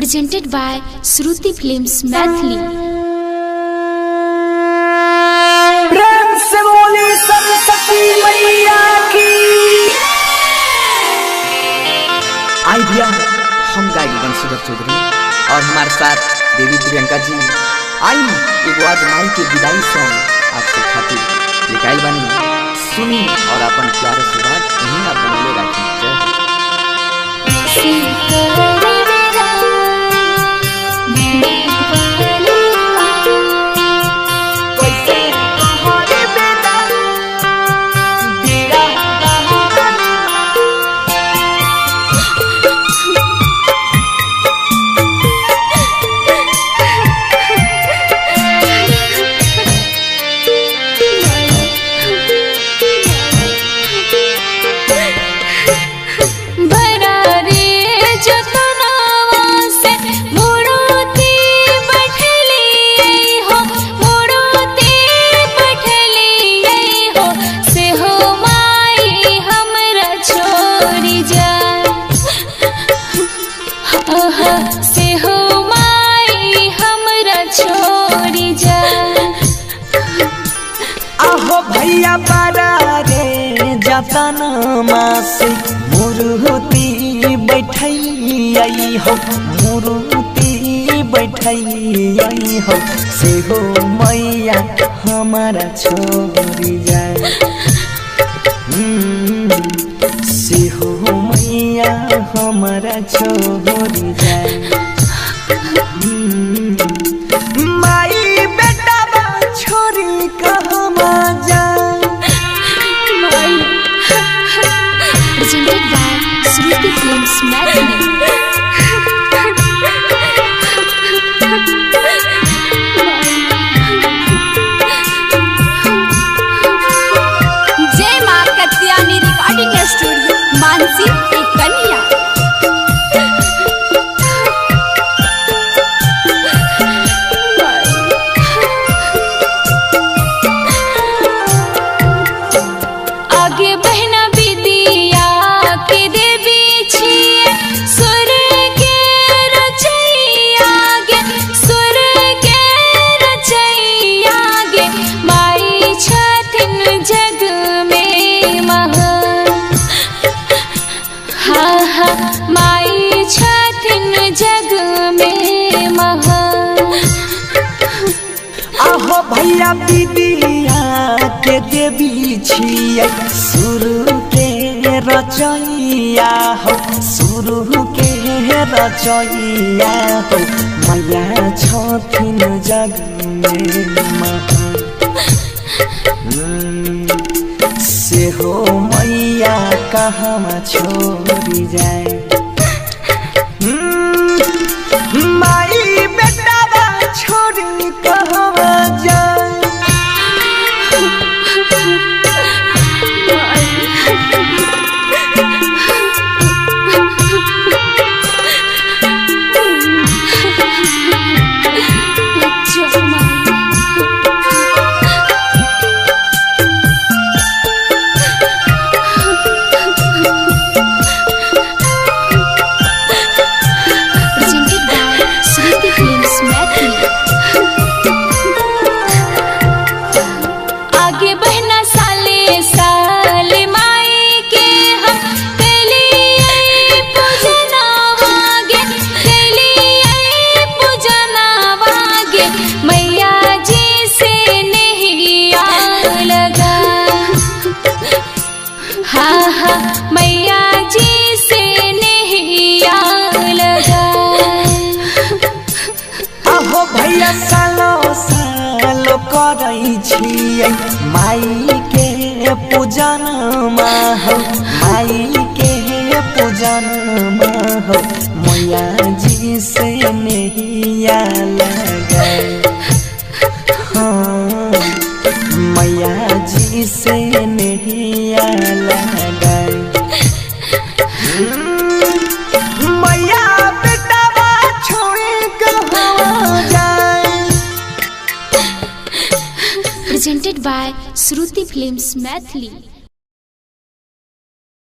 presented by Shruti Films Maithili। प्रेम से बोली सरस्वती मैया की। आई भैया, हम गायक बंशीधर चौधरी और हमारे साथ देवी प्रियंका जी। आई एगो आज माई के विदाई सॉन्ग आपके खातिर निकाल बनी, सुनी और अपन प्यारे से बात यहीं आप बनले रखी। भैया बारा रे जतनमा से मूर्ति बैठई हो, मूर्ति बैठई हो, से हो मैया हमारा छोड़ी जाए, से हो मैया हमारा छोड़ी जाए। माई बेटा छोरी कहमा जा। Presented by Shruti Films Maithili। जय मां कत्यानी रिकॉर्डिंग स्टूडियो मानसी कन्या। आगे बहना विदिया के देवी छिए, सुर के रचैया गे, सुर के रचैया गे, माई छथिन जग में महान। हाँ हाँ, माई छथिन जग में महान। आहो भैया विदिया के देवी छिए, सुर के रचैया हो, सुर के रचैया हो, मैया छथिन जग में महान। से हो मैया कहाँ छोड़ी जाए। माई बेटा छोड़ी कहाँ जाए। Presented by Shruti Films Maithili। आगे बहना साले साले माई के हम कैलिए पूजना वागे, कैलिए पूजना वागे, मैया जी से नहीं लगा। हाँ हाँ, मैया जी से नहीं लगा। आहो भैया सालो सालो करई छिए माई के पूजन हो, माई के पूजन हो, मैया जी से नहीं लगा। हाँ, मैया जी से नहीं लगा। मैया बेटा छोड़ी कहाँ जाए। Presented by Shruti Films Maithili।